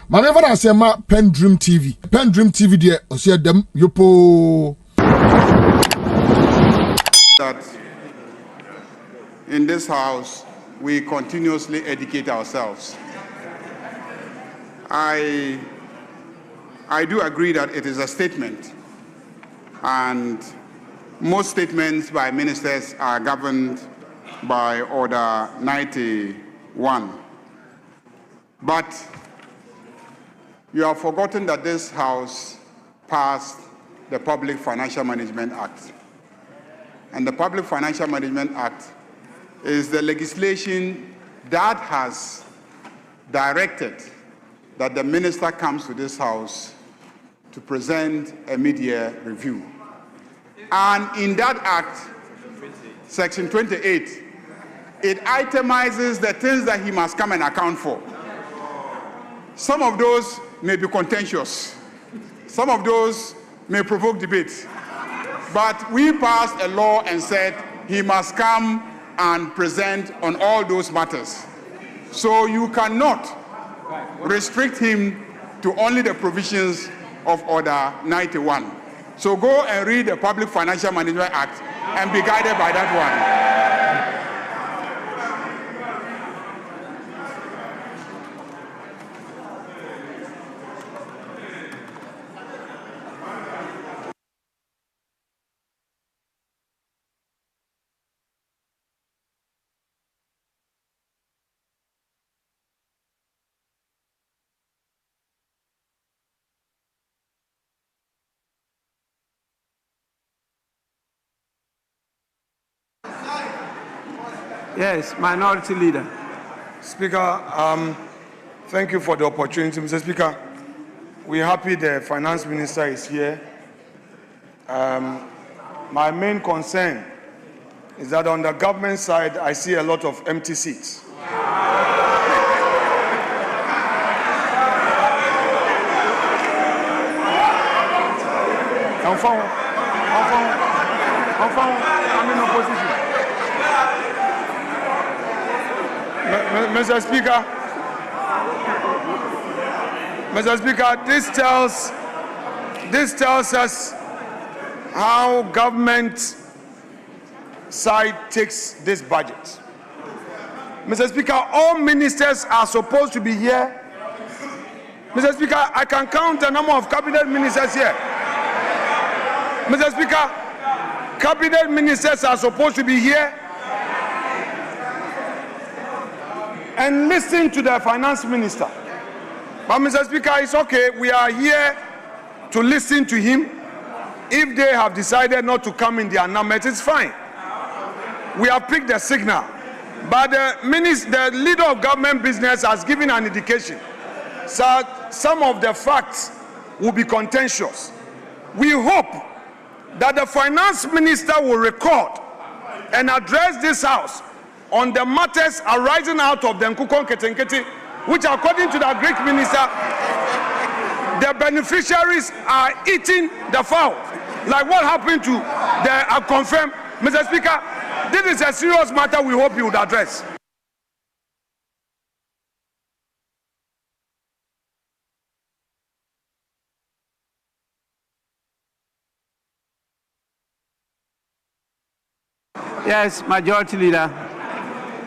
Maneva na sema PENDREAM TV. PENDREAM TV de osia dem yopo. That in this house we continuously educate ourselves. I do agree that it is a statement, and most statements by ministers are governed by Order 91. But you have forgotten that this House passed the Public Financial Management Act. And the Public Financial Management Act is the legislation that has directed that the minister comes to this House to present a mid-year review. And in that act, Section 28, it itemizes the things that he must come and account for. Some of those may be contentious. Some of those may provoke debate. But we passed a law and said he must come and present on all those matters. So you cannot restrict him to only the provisions of Order 91. So go and read the Public Financial Management Act and be guided by that one. Yes, Minority Leader. Speaker, thank you for the opportunity. Mr. Speaker, we're happy the Finance Minister is here. My main concern is that on the government side, I see a lot of empty seats. I'm in opposition. Mr. Speaker, this tells us how government side takes this budget. Mr. Speaker, all ministers are supposed to be here. Mr. Speaker, I can count the number of cabinet ministers here. Mr. Speaker, cabinet ministers are supposed to be here and listen to the finance minister. But Mr. Speaker, it's okay. We are here to listen to him. If they have decided not to come in their numbers, it's fine. We have picked the signal. But the leader of government business has given an indication. So some of the facts will be contentious. We hope that the finance minister will record and address this house on the matters arising out of the Nkukon Ketenkete, which according to the Greek minister, the beneficiaries are eating the fowl. Like what happened to the confirmed. Mr. Speaker, this is a serious matter we hope you would address. Yes, Majority Leader.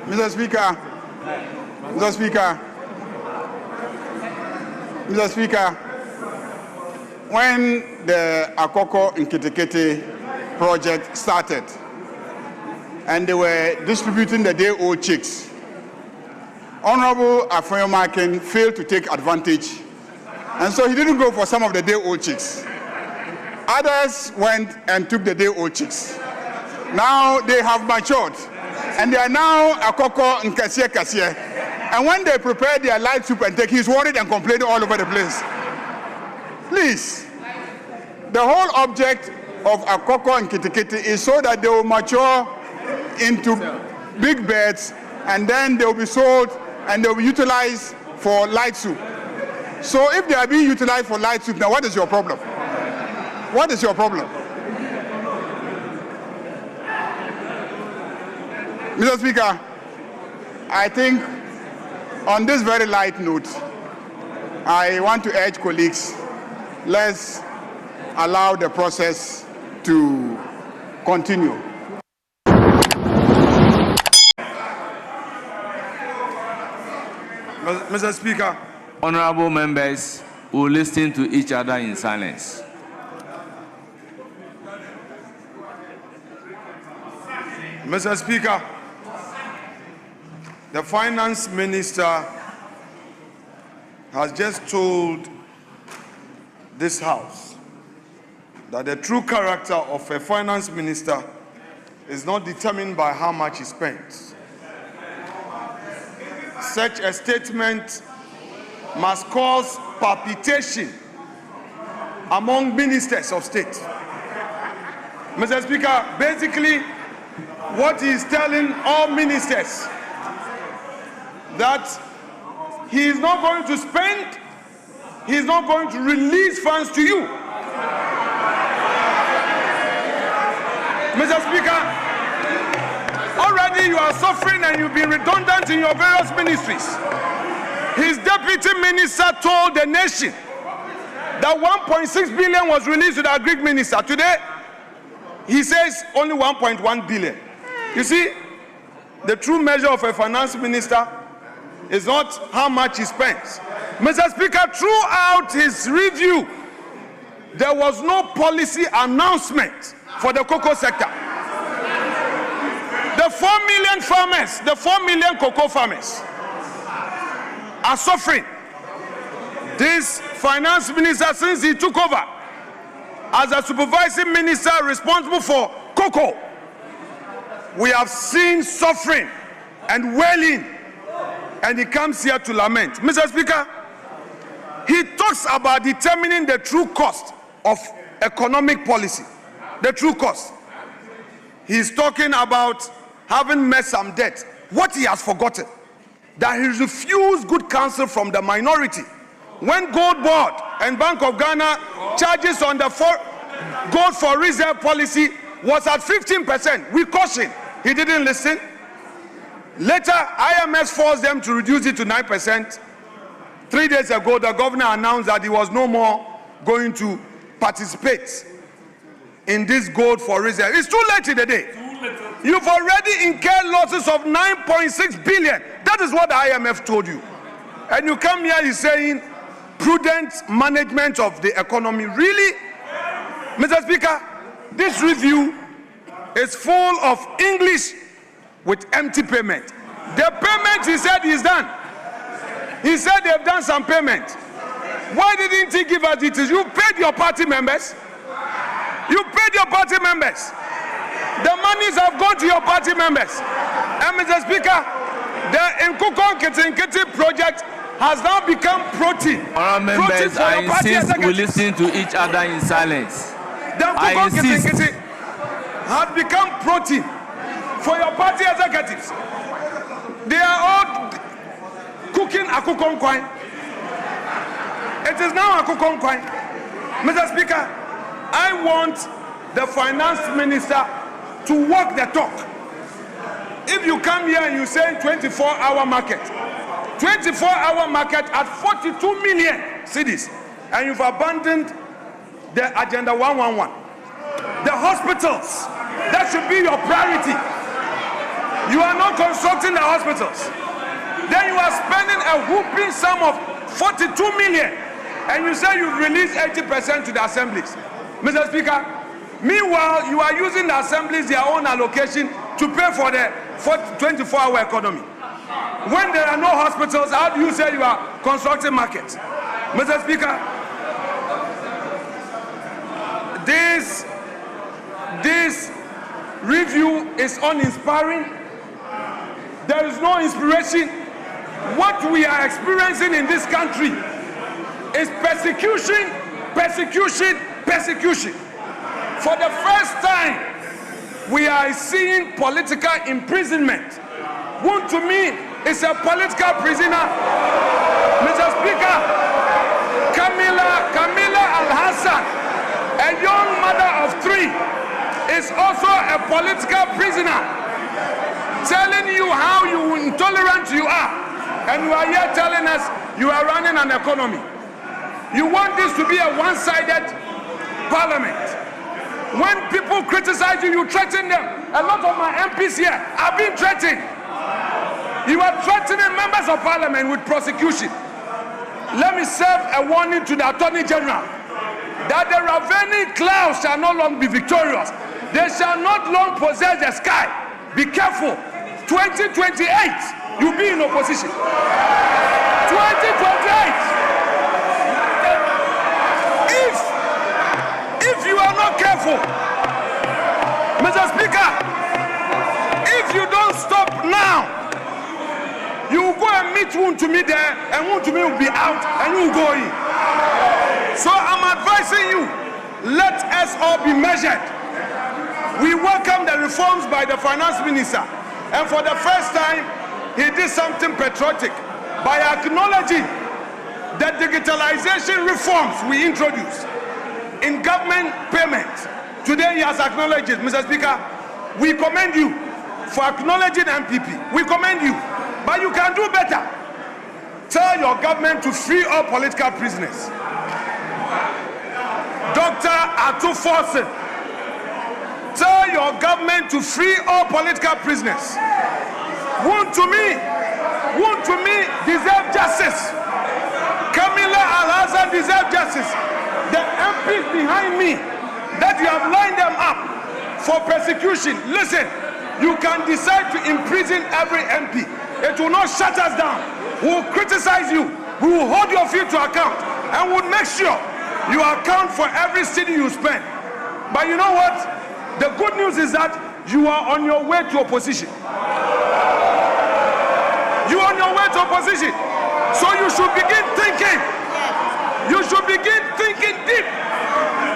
Mr. Speaker, when the Akoko Nketekete project started and they were distributing the day-old chicks, Honorable Afenyo-Markin failed to take advantage, and so he didn't go for some of the day-old chicks. Others went and took the day-old chicks. Now they have matured, and they are now Akoko Nkasiye. And when they prepare their light soup and take, he's worried and complaining all over the place. Please, the whole object of Akoko and Kitikiti is so that they will mature into big beds, and then they will be sold and they will be utilized for light soup. So if they are being utilized for light soup, now what is your problem? What is your problem? Mr. Speaker, I think on this very light note, I want to urge colleagues, let's allow the process to continue. Mr. Speaker. Honorable members will listen to each other in silence. Mr. Speaker, the Finance Minister has just told this House that the true character of a Finance Minister is not determined by how much he spends. Such a statement must cause palpitation among ministers of state. Mr. Speaker, basically, what he is telling all ministers that he is not going to spend, he is not going to release funds to you. Mr. Speaker, already you are suffering and you've been redundant in your various ministries. His deputy minister told the nation that 1.6 billion was released to the agri minister. Today, he says only 1.1 billion. You see, the true measure of a finance minister is not how much he spends. Mr. Speaker, throughout his review, there was no policy announcement for the cocoa sector. The 4 million farmers, the 4 million cocoa farmers are suffering. This finance minister, since he took over as a supervising minister responsible for cocoa, we have seen suffering and wailing, and he comes here to lament. Mr. Speaker, he talks about determining the true cost of economic policy. The true cost. He's talking about having met some debt. What he has forgotten, that he refused good counsel from the minority. When Gold Board and Bank of Ghana charges on the gold for reserve policy was at 15%, we cautioned. He didn't listen. Later, IMF forced them to reduce it to 9%. 3 days ago, the governor announced that he was no more going to participate in this gold for reserve. It's too late in the day. You've already incurred losses of 9.6 billion. That is what the IMF told you. And you come here, you're saying prudent management of the economy. Really? Mr. Speaker, this review is full of English with empty payment. The payment, he said, is done. He said they've done some payment. Why didn't he give us details? You paid your party members. You paid your party members. The monies have gone to your party members. And Mr. Speaker, the Nkukon Kitinkiti project has now become protein. Honourable members, I insist we listen to each other in silence. The Nkukon Kitinkiti has become protein for your party executives. They are all cooking akukon kwai. It is now akukon kwai. Mr. Speaker, I want the finance minister to walk the talk. If you come here and you say 24-hour market, 24-hour market at 42 million cedis, and you've abandoned the Agenda 111. The hospitals, that should be your priority. You are not constructing the hospitals. Then you are spending a whooping sum of 42 million, and you say you've released 80% to the assemblies. Mr. Speaker, meanwhile, you are using the assemblies, their own allocation, to pay for the 24-hour economy. When there are no hospitals, how do you say you are constructing markets? Mr. Speaker, this review is uninspiring. There is no inspiration. What we are experiencing in this country is persecution, persecution, persecution. For the first time, we are seeing political imprisonment. One to me is a political prisoner. Mr. Speaker, Camila Al-Hassan, a young mother of 3, is also a political prisoner, telling you how intolerant you are. And you are here telling us you are running an economy. You want this to be a one-sided parliament. When people criticize you, you threaten them. A lot of my MPs here have been threatened. You are threatening members of parliament with prosecution. Let me serve a warning to the Attorney General that the ravening clouds shall no longer be victorious. They shall not long possess the sky. Be careful. 2028, you'll be in opposition. 2028. If you are not careful, Mr. Speaker, if you don't stop now, you will go and meet Wontumi there, and Wontumi will be out, and you will go in. So I'm advising you, let us all be measured. We welcome the reforms by the finance minister, and for the first time, he did something patriotic by acknowledging the digitalization reforms we introduced in government payment. Today he has acknowledged it. Mr. Speaker, we commend you for acknowledging MPP. We commend you, but you can do better. Tell your government to free all political prisoners. Dr. Atu-Forson, tell your government to free all political prisoners. Wontumi deserve justice. Camilla Al-Hassan deserve justice. The MPs behind me that you have lined them up for persecution, listen, you can decide to imprison every MP. It will not shut us down. We will criticize you. We will hold your feet to account, and we'll make sure you account for every city you spend. But you know what? The good news is that you are on your way to opposition. You are on your way to opposition. So you should begin thinking. You should begin thinking deep,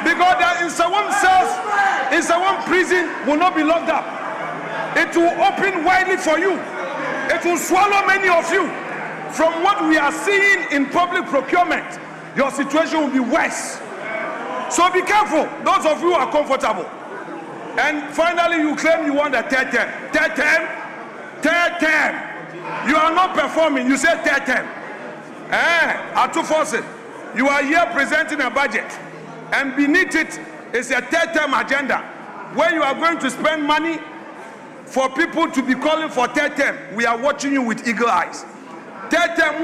because in Sawam cells, in Sawam prison will not be locked up. It will open widely for you. It will swallow many of you. From what we are seeing in public procurement, your situation will be worse. So be careful, those of you who are comfortable. And finally, you claim you want a third term. Third term? Third term. You are not performing. You say third term. Atu-Forson, you are here presenting a budget, and beneath it is a third-term agenda where you are going to spend money for people to be calling for third term. We are watching you with eagle eyes. Third term,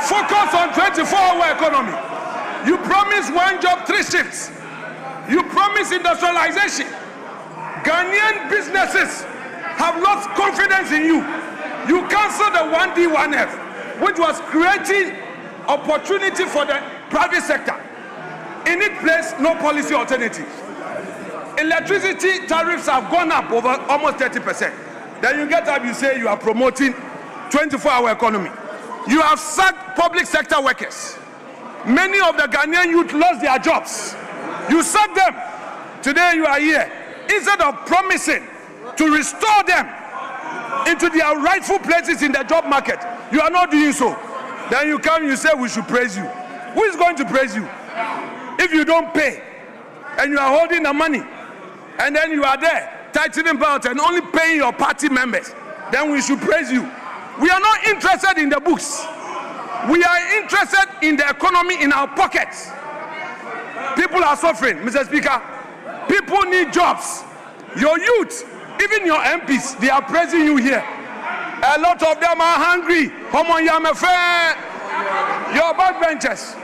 focus on 24-hour economy. You promise one job, 3 shifts. You promise industrialization. Ghanaian businesses have lost confidence in you. You cancelled the 1D, 1F, which was creating opportunity for the private sector. In its place, no policy alternative. Electricity tariffs have gone up over almost 30%. Then you get up, you say you are promoting 24-hour economy. You have sacked public sector workers. Many of the Ghanaian youth lost their jobs. You sacked them. Today you are here. Instead of promising to restore them into their rightful places in the job market, you are not doing so. Then you come, you say we should praise you. Who is going to praise you? If you don't pay and you are holding the money, and then you are there tightening belt and only paying your party members, then we should praise you. We are not interested in the books. We are interested in the economy in our pockets. People are suffering, Mr. Speaker. People need jobs. Your youth, even your MPs, they are praising you here. A lot of them are hungry. Your backbenchers,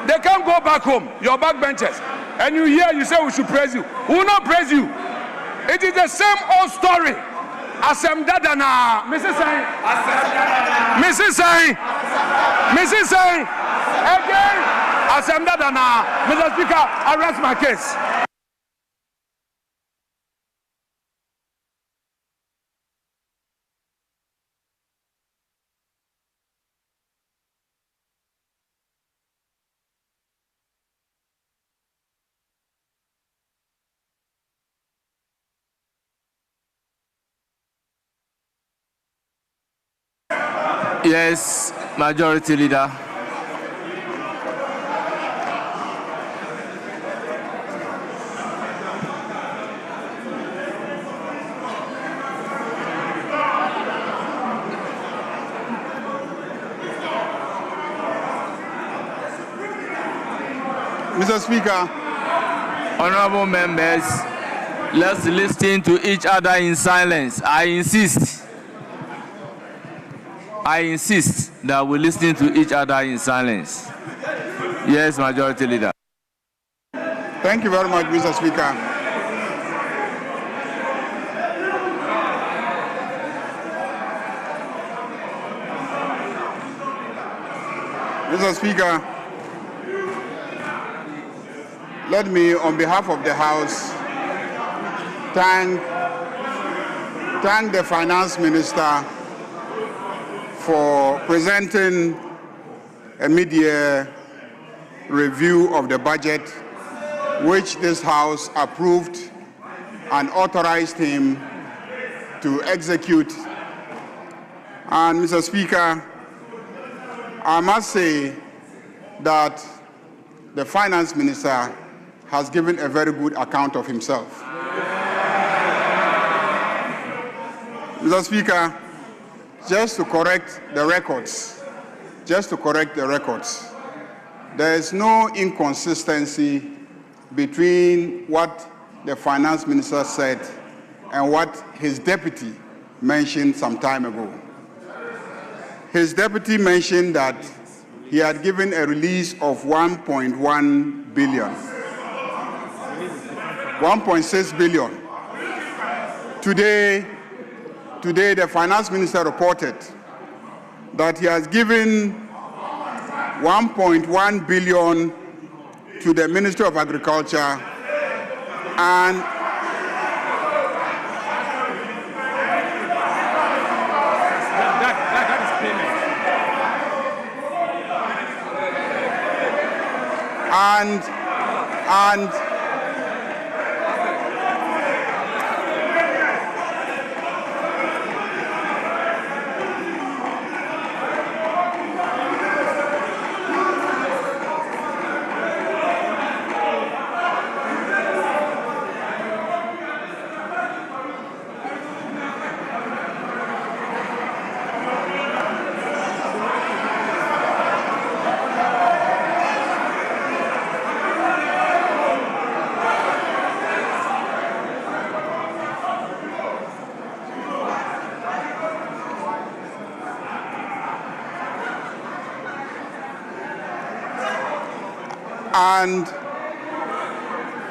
they can't go back home. Your backbenchers. And you hear, you say we should praise you. We will not praise you. It is the same old story. Asem Dadana, Mrs. Sai, Mrs. Sai, again, Asem Dadana, Mr. Speaker, I rest my case. Yes, Majority Leader. Mr. Speaker. Honorable members, let's listen to each other in silence. I insist that we listen to each other in silence. Yes, Majority Leader. Thank you very much, Mr. Speaker. Mr. Speaker, let me, on behalf of the House, thank the Finance Minister for presenting a mid-year review of the budget, which this House approved and authorized him to execute. And Mr. Speaker, I must say that the Finance Minister has given a very good account of himself. Mr. Speaker, just to correct the records, there is no inconsistency between what the Finance Minister said and what his deputy mentioned some time ago. His deputy mentioned that he had given a release of 1.1 billion, 1.6 billion. Today, the Finance Minister reported that he has given 1.1 billion to the Ministry of Agriculture and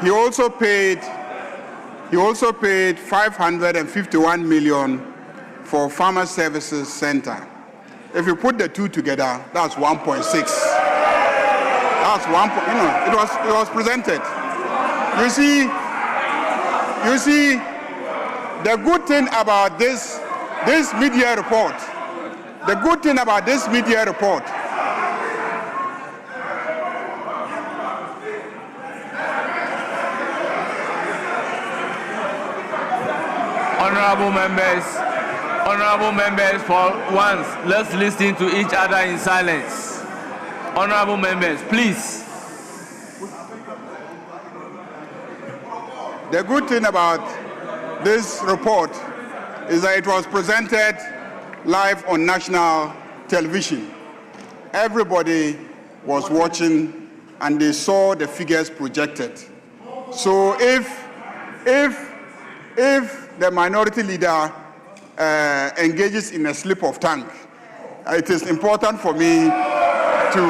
he also paid 551 million for Farmer Services Center. If you put the two together, that's 1.6. That's one. It was presented. You see, the good thing about this mid-year report. The good thing about this mid-year report. Honorable members, for once, let's listen to each other in silence. Honorable members, please. The good thing about this report is that it was presented live on national television. Everybody was watching and they saw the figures projected. So if the minority leader engages in a slip of tongue, it is important for me to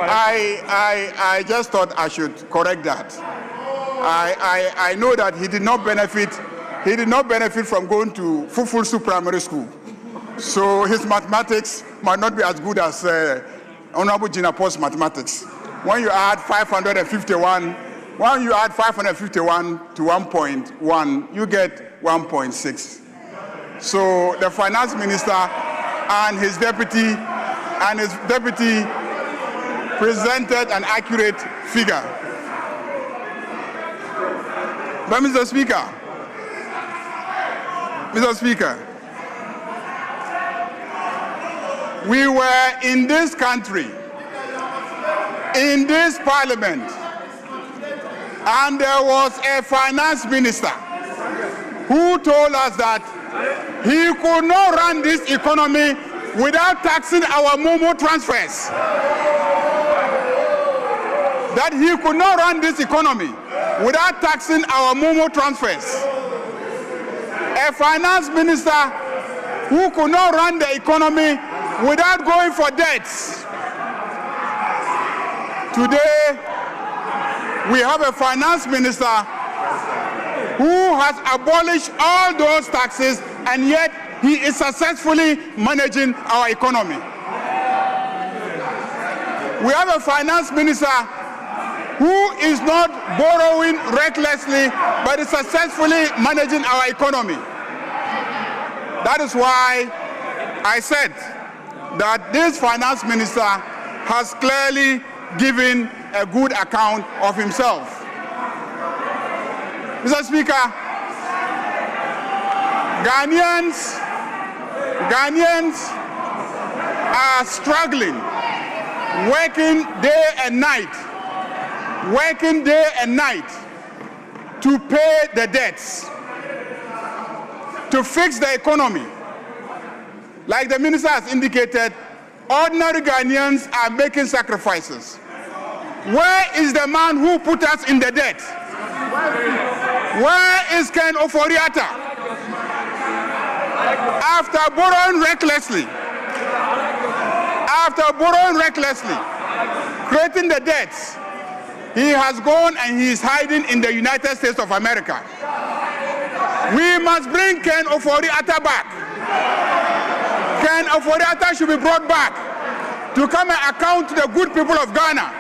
I just thought I should correct that. I know that he did not benefit from going to Fufusu Primary School. So his mathematics might not be as good as Honorable Gina Paul's mathematics. When you add 551 to 1.1, you get 1.6. So the Finance Minister and his deputy presented an accurate figure. But Mr. Speaker, we were in this country, in this parliament, and there was a finance minister who told us that he could not run this economy without taxing our Momo transfers. That he could not run this economy without taxing our Momo transfers. A finance minister who could not run the economy without going for debts. Today, we have a finance minister who has abolished all those taxes, and yet he is successfully managing our economy. We have a finance minister who is not borrowing recklessly, but is successfully managing our economy. That is why I said that this finance minister has clearly given a good account of himself. Mr. Speaker, Ghanaians are struggling, working day and night to pay the debts, to fix the economy. Like the minister has indicated, ordinary Ghanaians are making sacrifices. Where is the man who put us in the debt? Where is Ken Ofori-Atta? After borrowing recklessly, creating the debts, he has gone and he is hiding in the United States of America. We must bring Ken Ofori-Atta back. Ken Ofori-Atta should be brought back to come and account to the good people of Ghana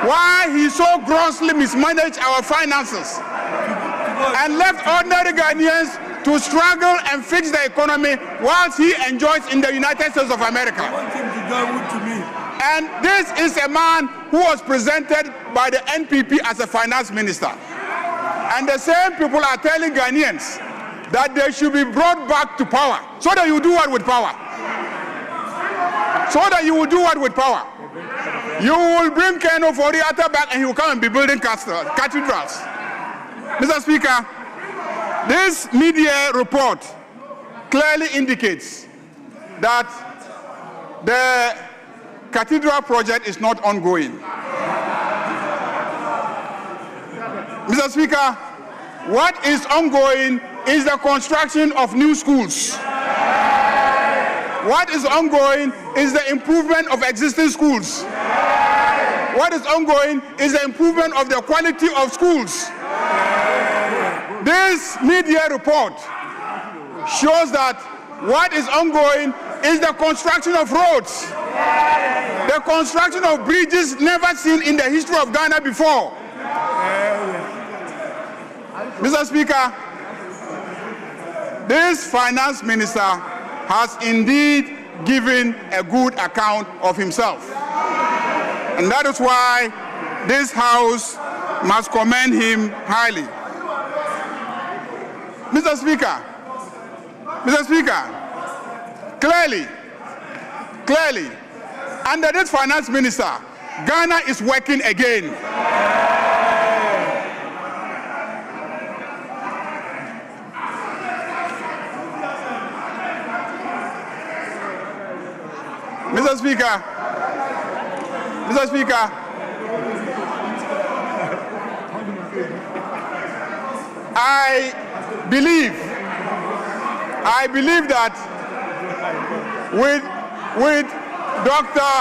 why he so grossly mismanaged our finances and left ordinary Ghanaians to struggle and fix the economy whilst he enjoys in the United States of America. And this is a man who was presented by the NPP as a finance minister. And the same people are telling Ghanaians that they should be brought back to power. So that you do what with power? You will bring Ken Ofori-Atta back and he will come and be building cathedrals. Mr. Speaker, this media report clearly indicates that the cathedral project is not ongoing. Mr. Speaker, what is ongoing is the construction of new schools. What is ongoing is the improvement of existing schools. What is ongoing is the improvement of the quality of schools. This media report shows that what is ongoing is the construction of roads, the construction of bridges never seen in the history of Ghana before. Mr. Speaker, this finance minister has indeed given a good account of himself. And that is why this House must commend him highly. Mr. Speaker, clearly, under this finance minister, Ghana is working again. Mr. Speaker, I believe that with Dr.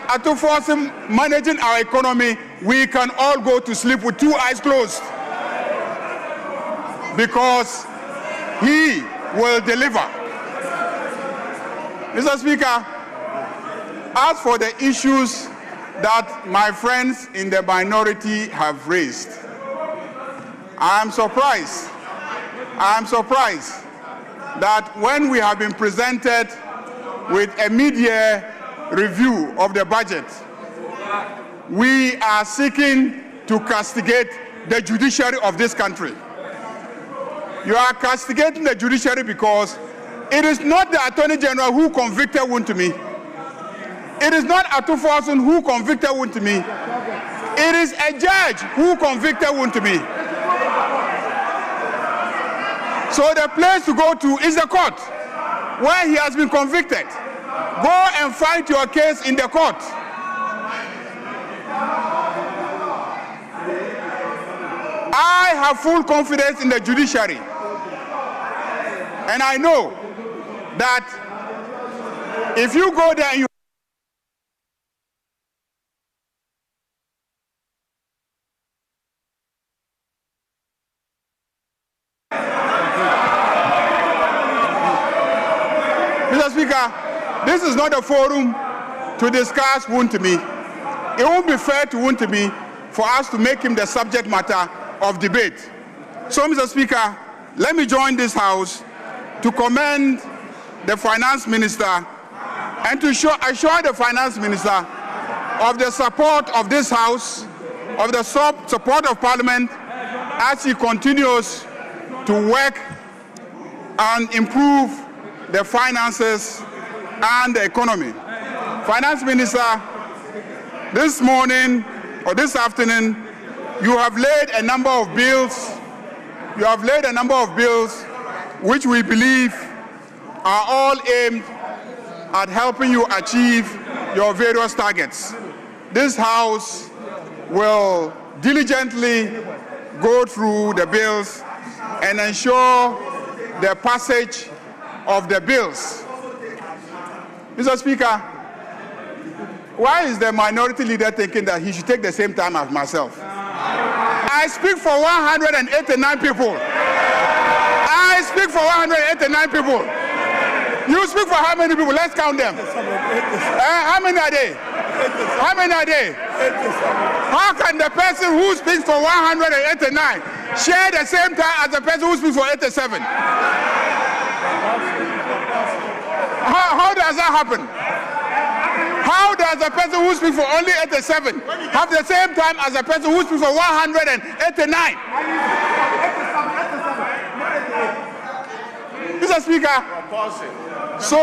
Atuforsen managing our economy, we can all go to sleep with two eyes closed, because he will deliver. Mr. Speaker, as for the issues that my friends in the minority have raised, I am surprised that when we have been presented with a mid-year review of the budget, we are seeking to castigate the judiciary of this country. You are castigating the judiciary because it is not the Attorney General who convicted Wontumi. It is not Atuforsen who convicted Wontumi. It is a judge who convicted Wontumi. So the place to go to is the court, where he has been convicted. Go and fight your case in the court. I have full confidence in the judiciary. And I know that if you go there and you Mr. Speaker, this is not a forum to discuss Wontemi. It won't be fair to Wontemi for us to make him the subject matter of debate. So, Mr. Speaker, let me join this House to commend the Finance Minister and to assure the Finance Minister of the support of this House, of the support of Parliament as he continues to work and improve the finances and the economy. Finance Minister, this morning or this afternoon, you have laid a number of bills. You have laid a number of bills which we believe are all aimed at helping you achieve your various targets. This House will diligently go through the bills and ensure the passage of the bills. Mr. Speaker, why is the minority leader thinking that he should take the same time as myself? I speak for 189 people. I speak for 189 people. You speak for how many people? Let's count them. How many are they? How many are they? How can the person who speaks for 189 share the same time as the person who speaks for 87? How does that happen? How does a person who speaks for only 87 have the same time as a person who speaks for 189? Mr. Speaker, so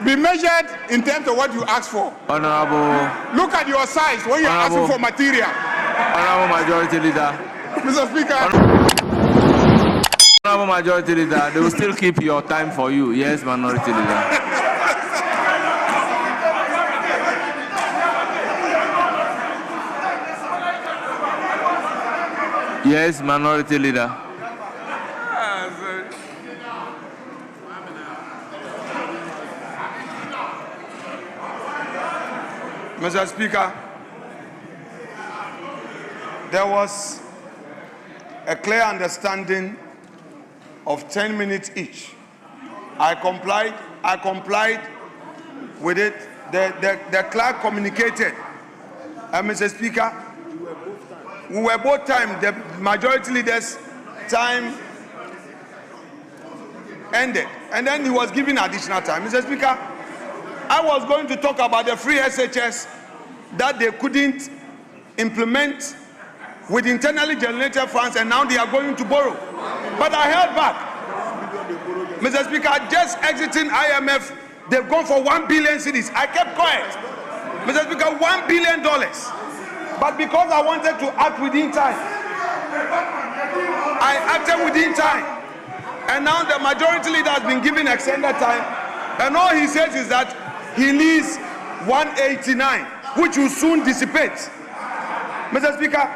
be measured in terms of what you ask for. Honorable. Look at your size when you're asking for material. Honorable Majority Leader. Mr. Speaker. Honorable Majority Leader, they will still keep your time for you. Yes, Minority Leader. Yes, Minority Leader. Mr. Speaker, there was a clear understanding of 10 minutes each. I complied with it. The clerk communicated. Mr. Speaker, we were both time. The majority leader's time ended, and then he was given additional time. Mr. Speaker, I was going to talk about the free SHS that they couldn't implement with internally generated funds, and now they are going to borrow. But I held back. Mr. Speaker, just exiting IMF, they've gone for 1 billion cedis. I kept quiet. Mr. Speaker, $1 billion. But because I wanted to act within time, I acted within time. And now the majority leader has been given extended time. And all he says is that he needs 189, which will soon dissipate. Mr. Speaker,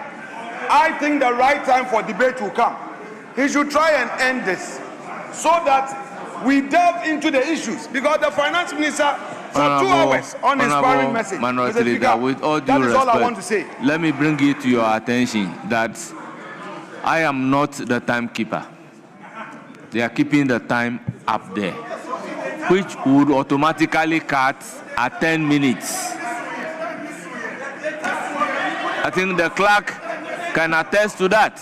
I think the right time for debate will come. He should try and end this so that we delve into the issues, because the finance minister for 2 hours on his sparring message. Minority Leader, with all due respect, all I want to say. Let me bring it to your attention that I am not the timekeeper. They are keeping the time up there, which would automatically cut at 10 minutes. I think the clerk can attest to that.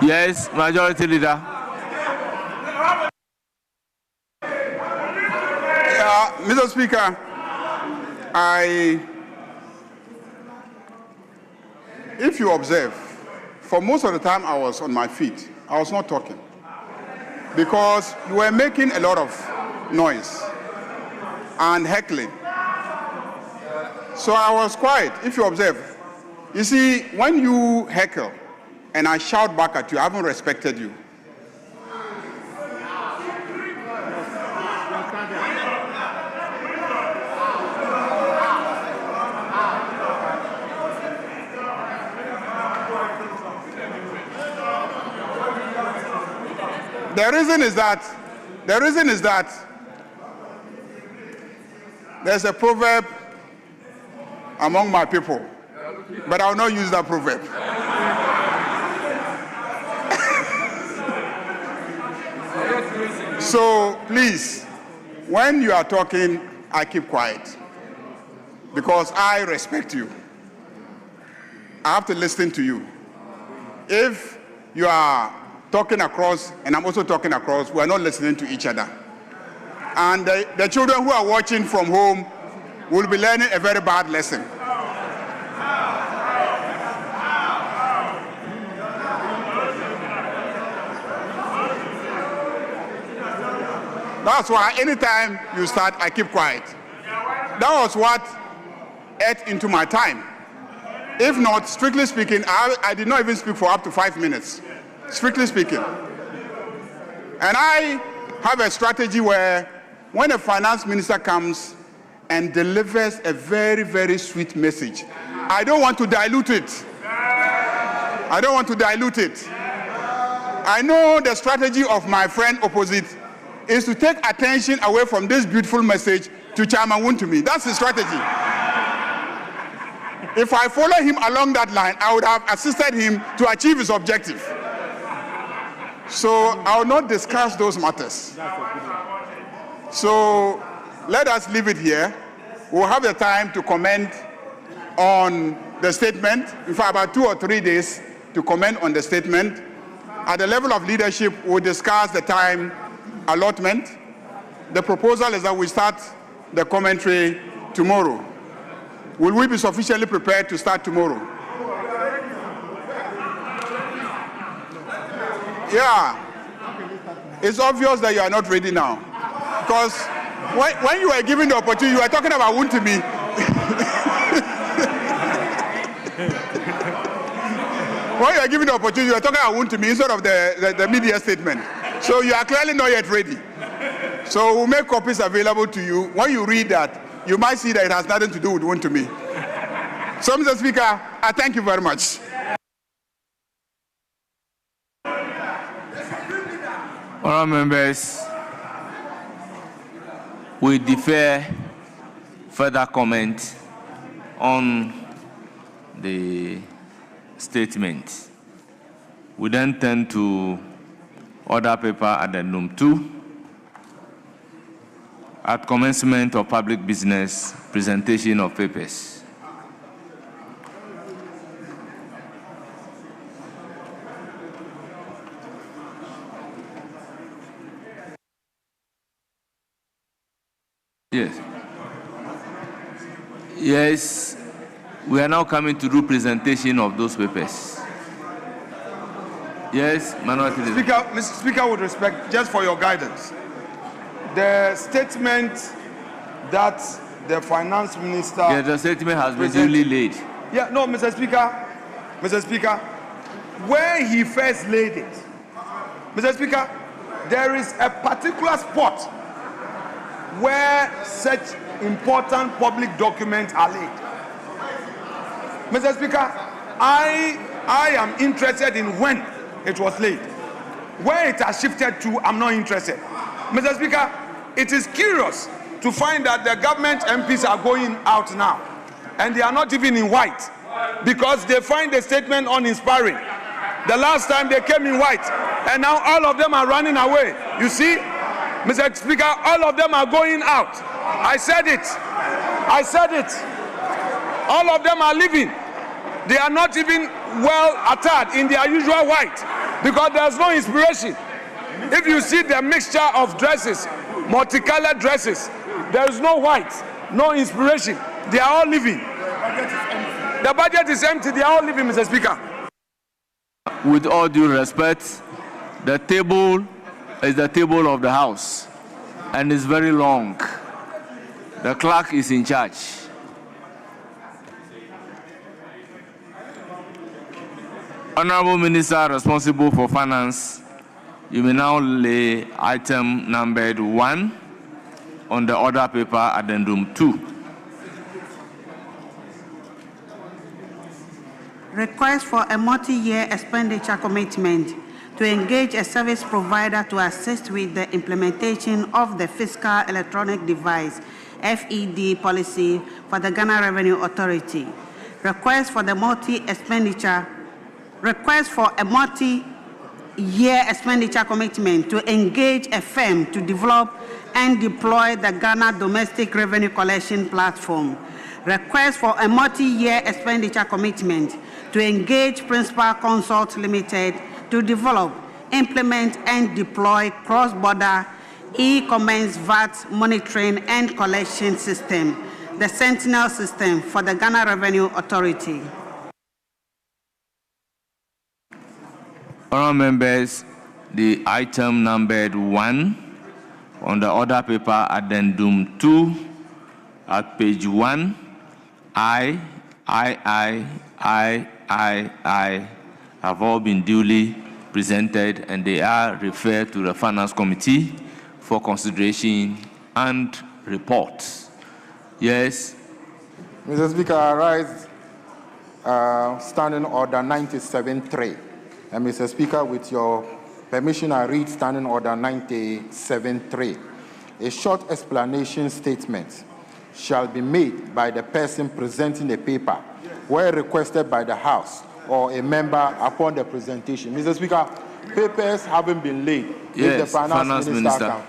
Yes, Majority Leader. Mr. Speaker, if you observe, for most of the time I was on my feet. I was not talking because you were making a lot of noise and heckling. So I was quiet, if you observe. You see, when you heckle and I shout back at you, I haven't respected you. The reason is that there's a proverb among my people, but I will not use that proverb. So please, when you are talking, I keep quiet because I respect you. I have to listen to you. If you are talking across and I'm also talking across, we are not listening to each other. And the children who are watching from home will be learning a very bad lesson. That's why anytime you start, I keep quiet. That was what ate into my time. If not, strictly speaking, I did not even speak for up to 5 minutes. Strictly speaking. And I have a strategy where when a finance minister comes and delivers a very, very sweet message, I don't want to dilute it. I don't want to dilute it. I know the strategy of my friend opposite is to take attention away from this beautiful message to Chairman Wontumi. That's the strategy. If I follow him along that line, I would have assisted him to achieve his objective. So I will not discuss those matters. So let us leave it here. We'll have the time to comment on the statement, in fact about 2 or 3 days to comment on the statement. At the level of leadership, we'll discuss the time allotment. The proposal is that we start the commentary tomorrow. Will we be sufficiently prepared to start tomorrow? Yeah. It's obvious that you are not ready now. Because when you were given the opportunity, you were talking about Wontumi. When you were given the opportunity, you were talking about Wontumi instead of the media statement. So you are clearly not yet ready. So we'll make copies available to you. When you read that, you might see that it has nothing to do with Wontumi. So, Mr. Speaker, I thank you very much. Honourable members, we defer further comment on the statement. We then turn to order paper addendum 2 at commencement of public business, presentation of papers. Yes. Yes, we are now coming to do presentation of those papers. Yes, Minority Leader. Speaker, Mr. Speaker, with respect, just for your guidance, the statement that the finance minister... Yes, the statement has been duly laid. Yeah, no, Mr. Speaker, where he first laid it, Mr. Speaker, there is a particular spot where such important public documents are laid. Mr. Speaker, I am interested in when it was laid. Where it has shifted to, I'm not interested. Mr. Speaker, it is curious to find that the government MPs are going out now, and they are not even in white, because they find the statement uninspiring. The last time they came in white, and now all of them are running away. You see, Mr. Speaker, all of them are going out. I said it. All of them are leaving. They are not even well attired in their usual white, because there's no inspiration. If you see the mixture of dresses, multicolored dresses, there is no white, no inspiration. They are all leaving. The budget is empty. They are all leaving, Mr. Speaker. With all due respect, the table is the table of the House, and it's very long. The clerk is in charge. Honorable Minister responsible for finance, you may now lay item numbered 1 on the order paper addendum 2. Request for a multi-year expenditure commitment to engage a service provider to assist with the implementation of the Fiscal Electronic Device (FED) policy for the Ghana Revenue Authority. Request for a multi-year expenditure commitment to engage a firm to develop and deploy the Ghana Domestic Revenue Collection Platform. Request for a multi-year expenditure commitment to engage Principal Consult Limited to develop, implement, and deploy cross-border e-commerce VAT monitoring and collection system, the Sentinel system for the Ghana Revenue Authority. Honourable members, the item numbered 1 on the order paper addendum 2 at page 1, I have all been duly presented and they are referred to the Finance Committee for consideration and reports. Yes. Mr. Speaker, I rise Standing Order 97.3. And Mr. Speaker, with your permission, I read Standing Order 97.3. A short explanation statement shall be made by the person presenting the paper where requested by the House or a member upon the presentation. Mr. Speaker, papers haven't been laid. Yes, the Finance Minister.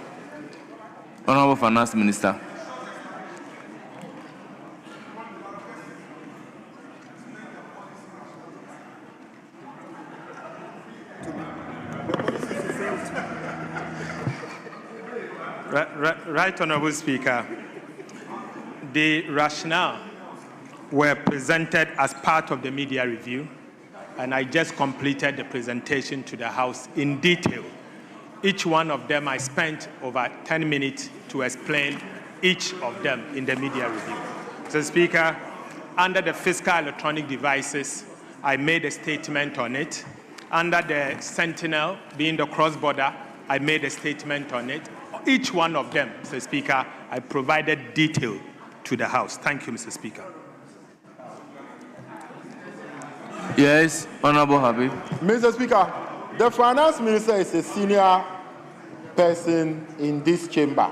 Honourable Finance Minister. Right, Honourable Speaker. The rationale were presented as part of the media review, and I just completed the presentation to the House in detail. Each one of them, I spent over 10 minutes to explain each of them in the media review. Mr. Speaker, under the Fiscal Electronic Devices, I made a statement on it. Under the Sentinel, being the cross-border, I made a statement on it. Each one of them, Mr. Speaker, I provided detail to the House. Thank you, Mr. Speaker. Yes, Honourable Habib. Mr. Speaker, the Finance Minister is a senior person in this chamber.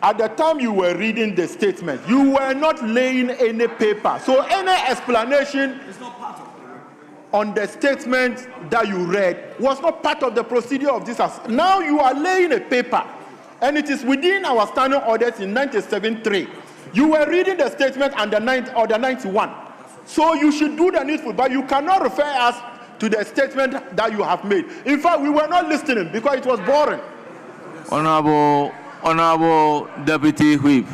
At the time you were reading the statement, you were not laying any paper. So any explanation on the statement that you read was not part of the procedure of this. Now you are laying a paper, and it is within our standing orders in 97.3. You were reading the statement under 91. So you should do the needful, but you cannot refer us to the statement that you have made. In fact, we were not listening because it was boring. Honourable Deputy Whip,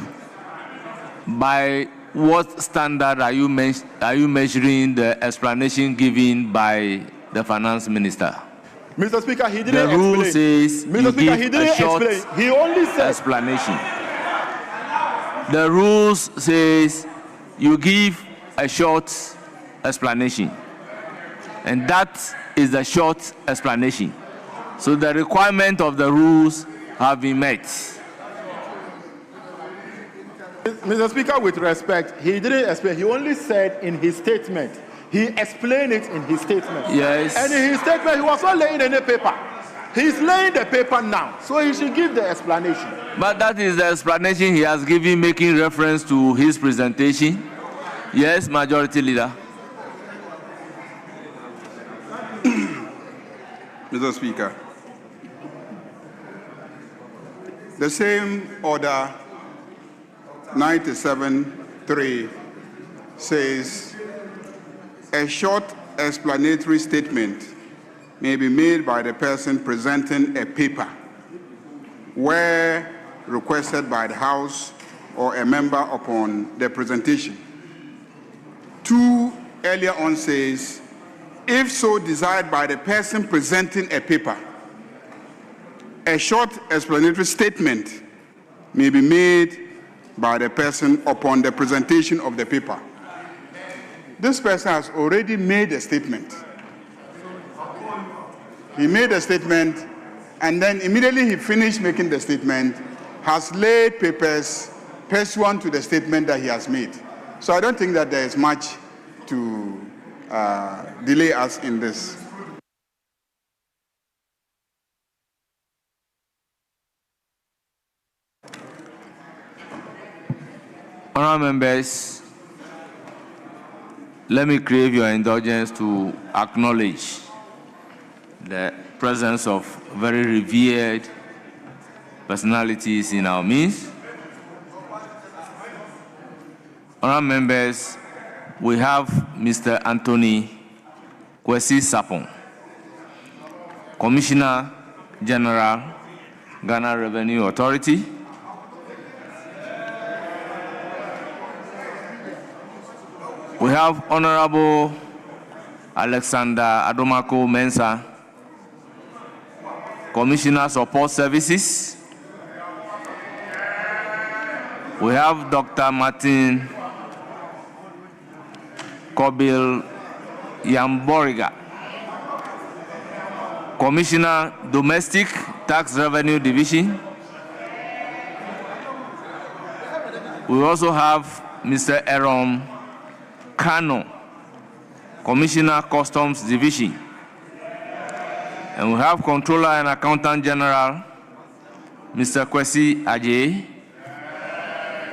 by what standard are you measuring the explanation given by the Finance Minister? Mr. Speaker, he didn't explain. The rule says Mr. Speaker, he didn't explain. He only said explanation. The rules says you give a short explanation, and that is the short explanation. So the requirement of the rules have been met. Mr. Speaker, with respect, he didn't explain. He only said in his statement. He explained it in his statement. Yes. And in his statement, he was not laying any paper. He's laying the paper now, so he should give the explanation. But that is the explanation he has given, making reference to his presentation. Yes, Majority Leader. Mr. Speaker, the same order 97.3 says a short explanatory statement may be made by the person presenting a paper where requested by the House or a member upon the presentation. 2 earlier on says, if so desired by the person presenting a paper, a short explanatory statement may be made by the person upon the presentation of the paper. This person has already made a statement. He made a statement, and then immediately he finished making the statement, has laid papers pursuant to the statement that he has made. So I don't think that there is much to delay us in this. Honourable members, let me crave your indulgence to acknowledge the presence of very revered personalities in our midst. Honourable members, we have Mr. Anthony Kwesi Sapon, Commissioner General, Ghana Revenue Authority. We have Honorable Alexander Adomako Mensah, Commissioner Support Services. We have Dr. Martin Kobil Yamboriga, Commissioner Domestic Tax Revenue Division. We also have Mr. Aaron Kano, Commissioner Customs Division. And we have Controller and Accountant General, Mr. Kwesi Ajay,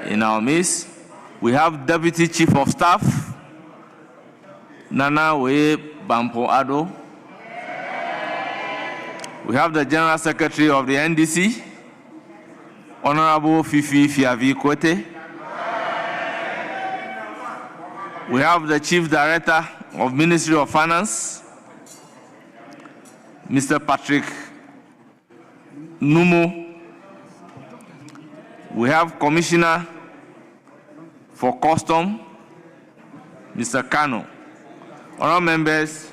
in our midst. We have Deputy Chief of Staff, Nana Wee Bampo Ado. We have the General Secretary of the NDC, Honorable Fifi Fiavi Kwete. We have the Chief Director of Ministry of Finance, Mr. Patrick Numo. We have Commissioner for Custom, Mr. Kano. Honourable members,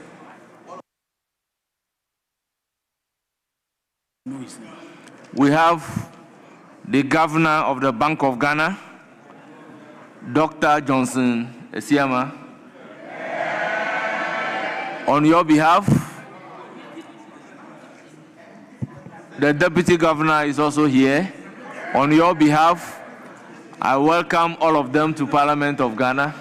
we have the Governor of the Bank of Ghana, Dr. Johnson Esiama. On your behalf, the Deputy Governor is also here. On your behalf, I welcome all of them to Parliament of Ghana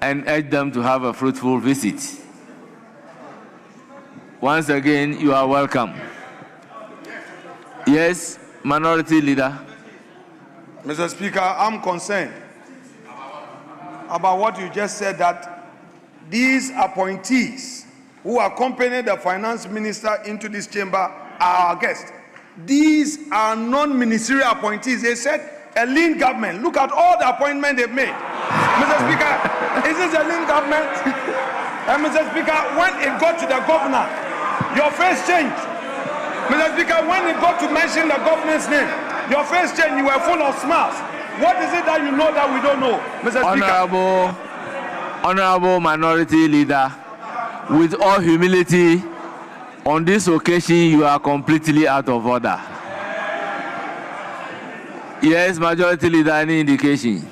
and urge them to have a fruitful visit. Once again, you are welcome. Yes, Minority Leader. Mr. Speaker, I'm concerned about what you just said, that these appointees who accompanied the finance minister into this chamber are our guests. These are non-ministerial appointees. They said a lean government. Look at all the appointments they've made. Mr. Speaker, is this a lean government? And Mr. Speaker, when it got to the governor, your face changed. Mr. Speaker, when it got to mention the governor's name, your face changed. You were full of smiles. What is it that you know that we don't know, Mr. Speaker? Honorable Minority Leader, with all humility, on this occasion, you are completely out of order. Yes, Majority Leader, any indication?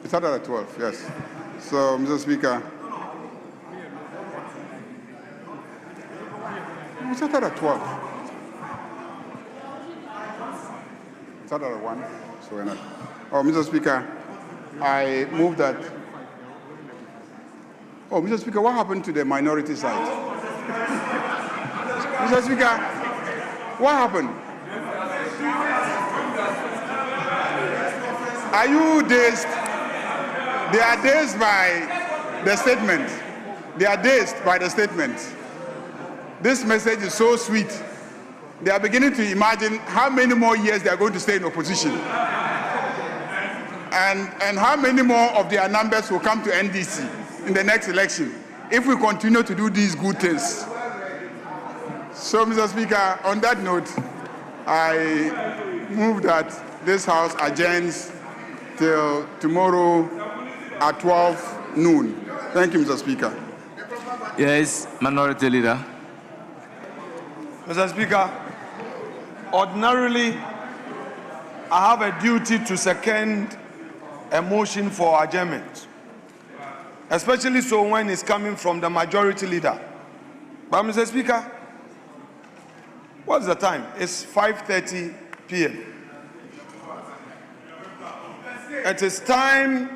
It started at 12, yes. So, Mr. Speaker, it started at 12. It started at 1, so we're not. Oh, Mr. Speaker, I move that. Oh, Mr. Speaker, what happened to the minority side? Mr. Speaker, what happened? Are you dazed? They are dazed by the statement. They are dazed by the statement. This message is so sweet. They are beginning to imagine how many more years they are going to stay in opposition. And how many more of their numbers will come to NDC in the next election if we continue to do these good things. So, Mr. Speaker, on that note, I move that this House adjourns till tomorrow at 12 noon. Thank you, Mr. Speaker. Yes, Minority Leader. Mr. Speaker, ordinarily, I have a duty to second a motion for adjournment, especially so when it's coming from the majority leader. But Mr. Speaker, what's the time? It's 5:30 p.m. It is time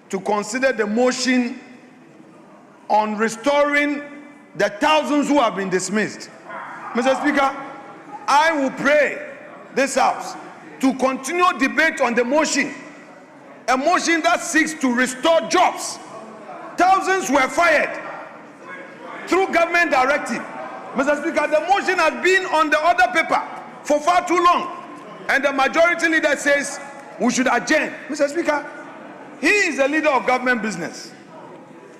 to consider the motion on restoring the thousands who have been dismissed. Mr. Speaker, I will pray this House to continue debate on the motion, a motion that seeks to restore jobs. Thousands were fired through government directive. Mr. Speaker, the motion has been on the order paper for far too long, and the majority leader says we should adjourn. Mr. Speaker, he is a leader of government business.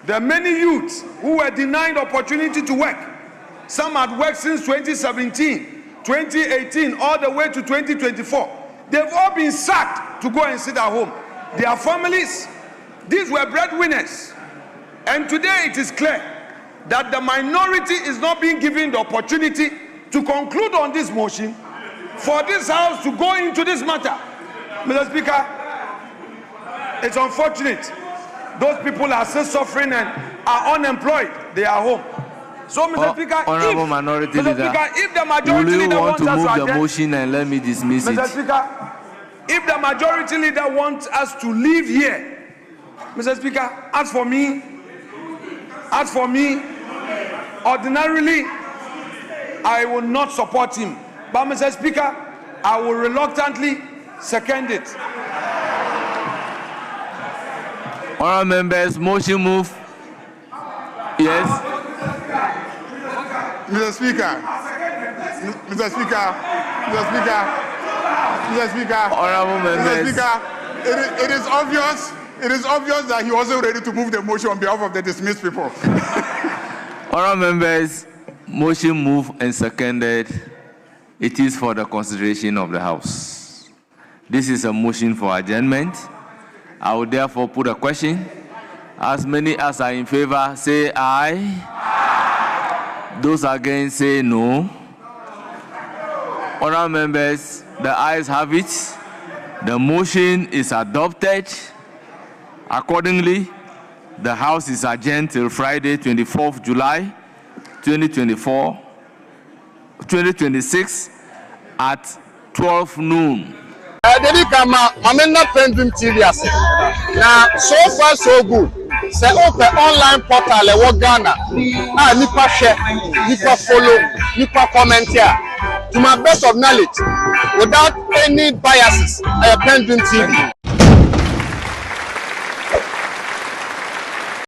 There are many youths who were denied opportunity to work. Some had worked since 2017, 2018, all the way to 2024. They've all been sacked to go and sit at home. Their families, these were breadwinners. And today it is clear that the minority is not being given the opportunity to conclude on this motion for this House to go into this matter. Mr. Speaker, it's unfortunate. Those people are still suffering and are unemployed. They are home. So, Mr. Speaker, Honorable Minority Leader, if the majority will leader you want wants to us move to the adjourn, motion and let me dismiss Mr. it? Speaker, if the majority leader wants us to leave here, Mr. Speaker, as for me, ordinarily, I will not support him. But, Mr. Speaker, I will reluctantly second it. Honourable members, motion move. Yes. Mr. Speaker, Honourable members. Mr. Speaker, it is obvious that he wasn't ready to move the motion on behalf of the dismissed people. Honourable members, motion moved and seconded. It is for the consideration of the House. This is a motion for adjournment. I will therefore put a question. As many as are in favor, say aye. Those against, say no. Honourable members, the ayes have it. The motion is adopted. Accordingly, the House is adjourned till Friday, 24th July, 2026 at 12 noon. Debi kama mamena PENDREAM TV ase. Na so far so good. Say open online portal e wo Ghana. Ah nipa share, nipa follow, nipa comment here. To my best of knowledge, without any biases, PENDREAM TV.